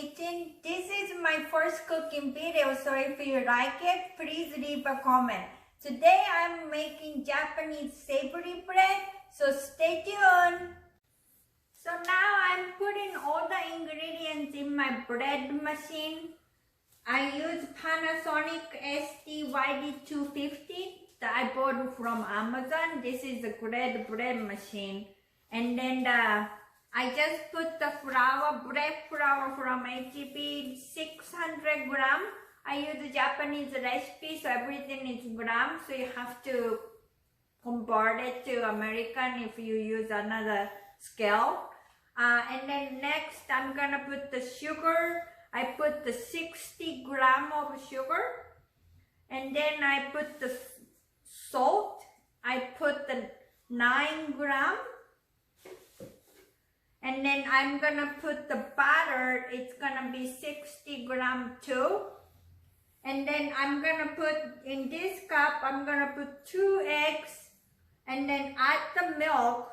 kitchen. This is my first cooking video, so if you like it, please leave a comment. Today I'm making Japanese savory bread, so stay tuned. So now I'm putting all the ingredients in my bread machine. I use Panasonic STYD250 that I bought from Amazon. This is a great bread machine. And then I just put the bread flour from HEB, 600 gram. I use a Japanese recipe, so everything is gram, so you have to convert it to American if you use another scale. And then next I'm gonna put the sugar. I put the 60 gram of sugar. And then I put the salt. I put the 9 gram. And then I'm gonna put the butter. It's gonna be 60 gram too. And then I'm gonna put, in this cup, I'm gonna put 2 eggs. And then add the milk.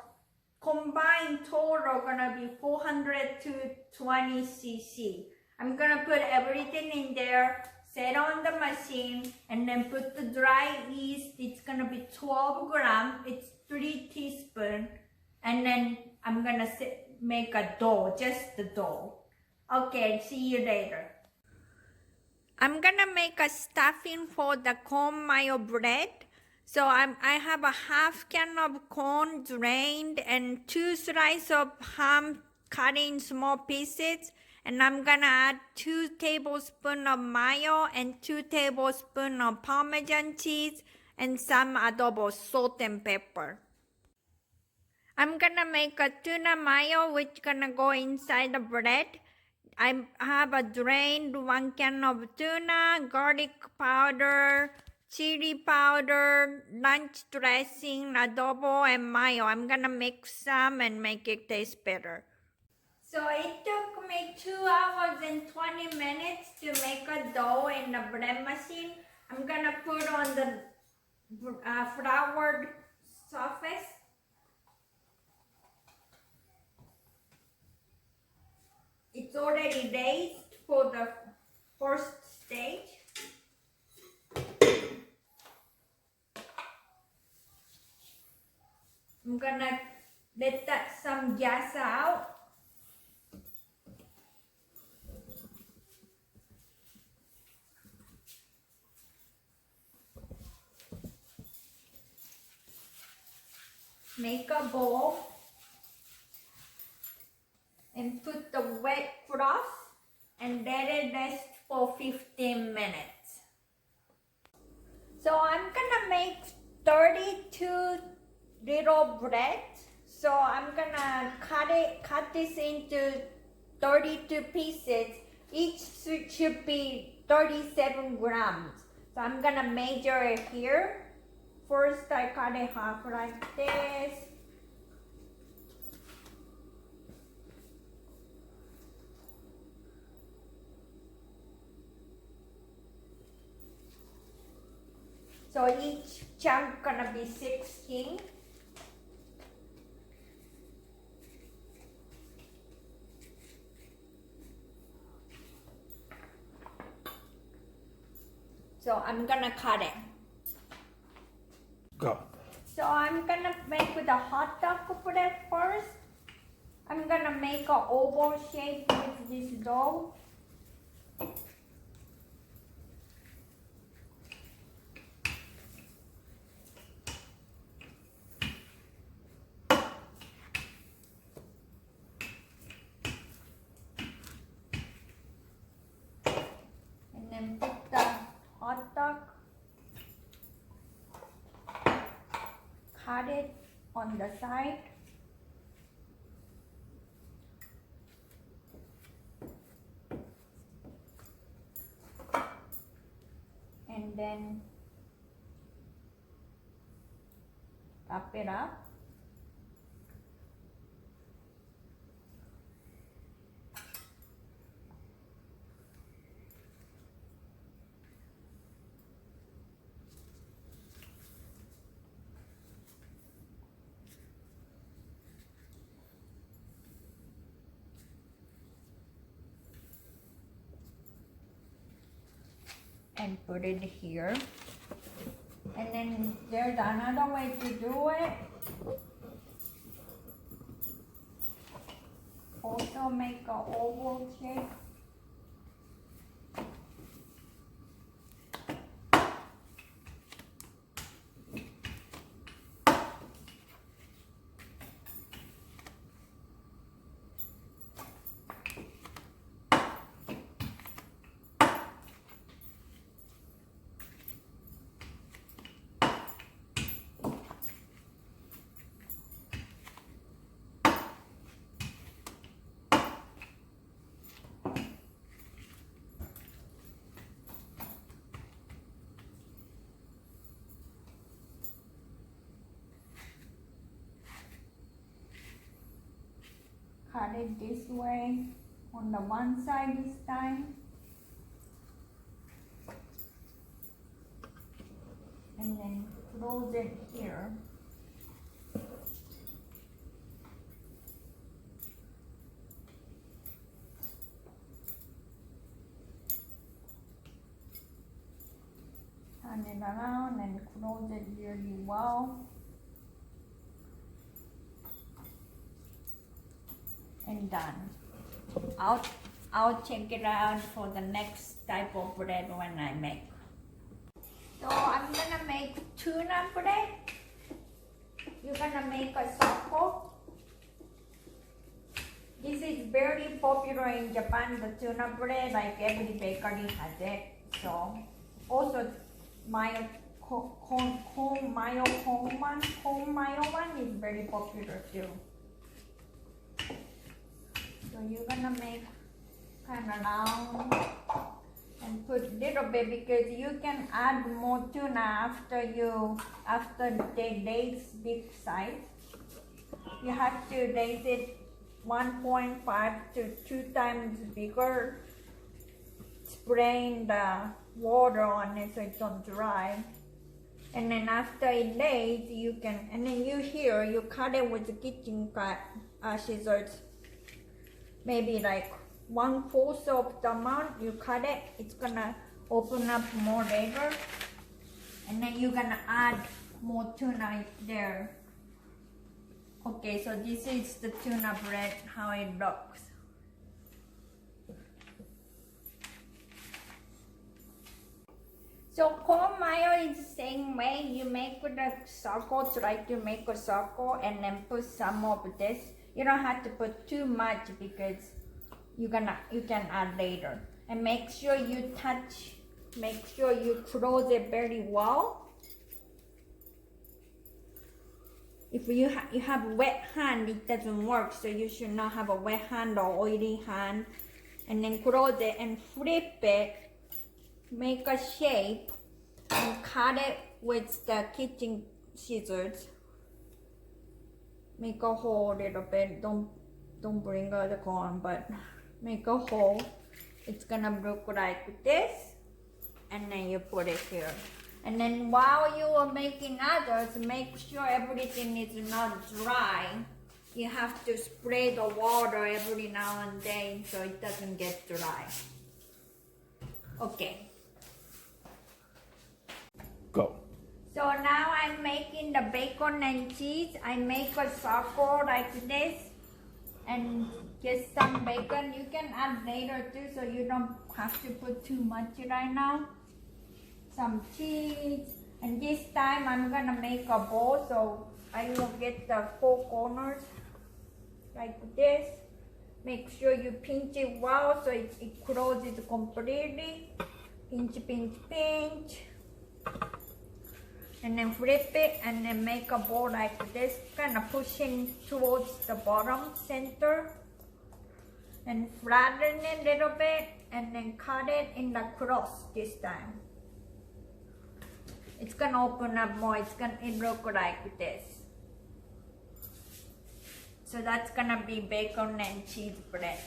Combined total gonna be 420 cc. I'm gonna put everything in there, set on the machine, and then put the dry yeast. It's gonna be 12 gram. It's 3 teaspoons. And then I'm gonna make a dough, just the dough. Okay, see you later. I'm gonna make a stuffing for the corn mayo bread. So I have a half can of corn drained and 2 slices of ham cut in small pieces. And I'm gonna add 2 tablespoons of mayo and 2 tablespoons of Parmesan cheese and some adobo, salt and pepper. I'm gonna make a tuna mayo which gonna go inside the bread. I have a drained 1 can of tuna, garlic powder, chili powder, lunch dressing, adobo, and mayo. I'm gonna mix some and make it taste better. So it took me 2 hours and 20 minutes to make a dough in the bread machine. I'm gonna put on the floured surface. It's already raised for the first stage. I'm gonna let that some gas out. Make a bowl and put the wet froth and let it rest for 15 minutes. So I'm gonna make 32 little breads. So I'm gonna cut this into 32 pieces. Each should be 37 grams. So I'm gonna measure it here. First I cut it half like this. So each chunk gonna be 16. So I'm gonna cut it. Go. So I'm gonna make with a hot dog bread first. I'm gonna make an oval shape with this dough. And then put the hot dog. Cut it on the side. And then wrap it up. and put it here. And then there's another way to do it. Also make an oval shape. Cut it this way on the one side this time. And then close it here. Turn it around and close it really well. And done. I'll check it out for the next type of bread when I make. So I'm gonna make tuna bread. You're gonna make a circle. This is very popular in Japan, the tuna bread, like every bakery has it. So also mayo home mayo one is very popular too. So you're gonna make kind of round and put little bit, because you can add more tuna after they raise big size. You have to raise it 1.5 to 2 times bigger, spraying the water on it so it don't dry. And then after it lays, you can, and then you cut it with the kitchen cut scissors. Maybe like 1/4 of the amount you cut it. It's gonna open up more later. And then you're gonna add more tuna there. Okay, so this is the tuna bread, how it looks. So corn mayo is the same way. You make with the circles, like you make a circle and then put some of this. You don't have to put too much because you can add later. And make sure you close it very well. If you have wet hand, it doesn't work. So you should not have a wet hand or oily hand. And then close it and flip it. Make a shape and cut it with the kitchen scissors. Make a hole a little bit. Don't bring out the corn, but make a hole. It's gonna look like this, and then you put it here. And then while you are making others, make sure everything is not dry. You have to spray the water every now and then so it doesn't get dry. Okay. Go. So now I'm making the bacon and cheese. I make a circle like this and get some bacon. You can add later too, so you don't have to put too much right now. Some cheese, and this time I'm gonna make a bowl, so I will get the 4 corners like this. Make sure you pinch it well so it closes completely. Pinch, pinch, pinch. And then flip it and then make a bowl like this, kind of pushing towards the bottom center. And flatten it a little bit and then cut it in the cross this time. It's gonna open up more, it look like this. So that's gonna be bacon and cheese bread.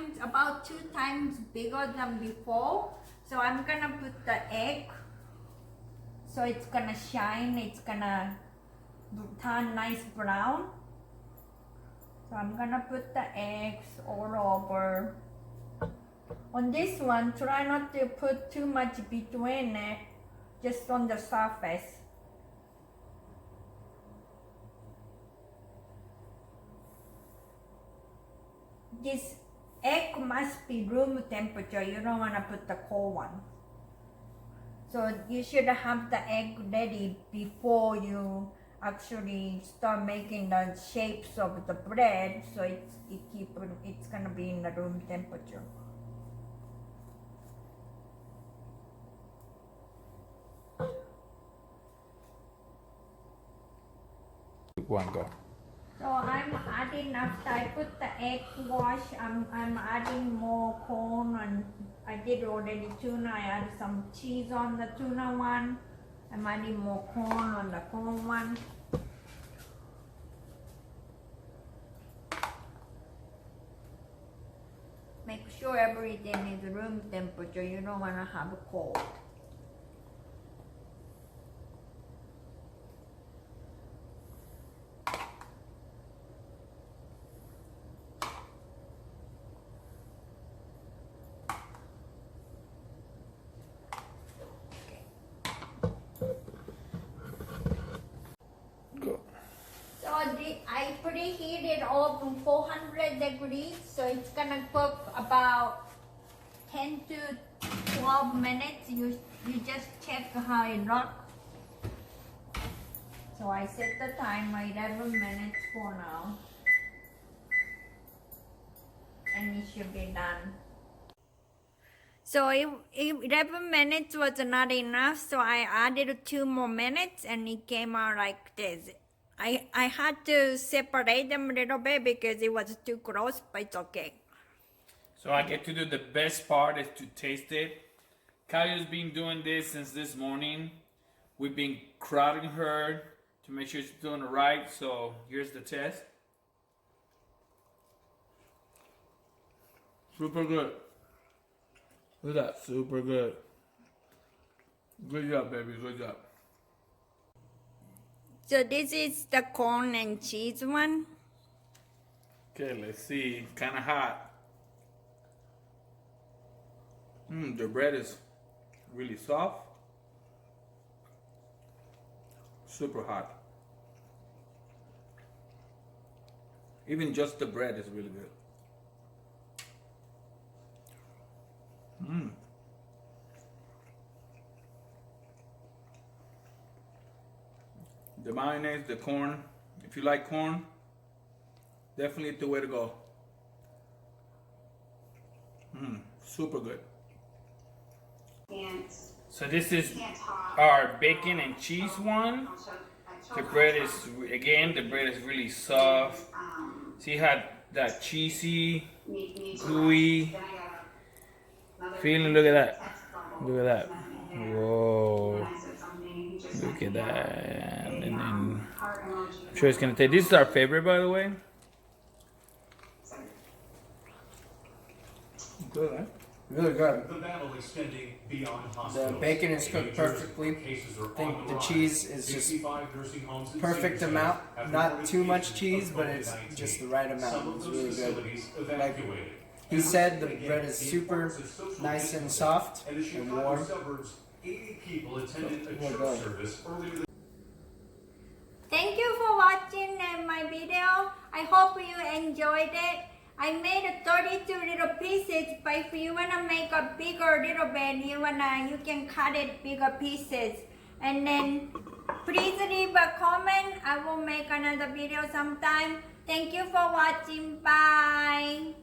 times, about 2 times bigger than before. So I'm gonna put the egg. So it's gonna shine, it's gonna turn nice brown. So I'm gonna put the eggs all over. On this one, try not to put too much between it, just on the surface. This egg must be room temperature. You don't want to put the cold one. So you should have the egg ready before you actually start making the shapes of the bread. So it's gonna be in the room temperature. One go. So I'm adding, after I put the egg wash, I'm adding more corn, and I did already tuna. I add some cheese on the tuna one. I'm adding more corn on the corn one. Make sure everything is room temperature. You don't want to have it cold. I preheated over 400 degrees, so it's gonna cook about 10 to 12 minutes. You just check how it looks. So I set the timer 11 minutes for now, and it should be done. So 11 minutes was not enough, so I added 2 more minutes, and it came out like this. I had to separate them a little bit because it was too close, but it's okay. So I get to do the best part is to taste it. Kylie's been doing this since this morning. We've been crowding her to make sure she's doing it right. So here's the test. Super good. Look at that, super good. Good job, baby, good job. So this is the corn and cheese one. Okay, let's see. Kind of hot. The bread is really soft. Super hot. Even just the bread is really good. The mayonnaise, the corn. If you like corn, definitely the way to go. Super good. So this is our bacon and cheese one. The bread is, again, the bread is really soft. See how that cheesy, gooey feeling? Look at that. Look at that. Whoa. Look at that. And then I'm sure it's gonna taste. This is our favorite, by the way. Good, right? Really good. The battle extending beyond The hospitals. bacon is cooked perfectly. I think the cheese is just perfect amount. Not too much cheese, but it's just the right amount. It's really good. Like he said, the bread is super nice and soft and warm. 80 people attended a church service earlier. Thank you for watching my video. I hope you enjoyed it. I made 32 little pieces, but if you wanna make a bigger little bit, you can cut it bigger pieces. And then please leave a comment. I will make another video sometime. Thank you for watching. Bye.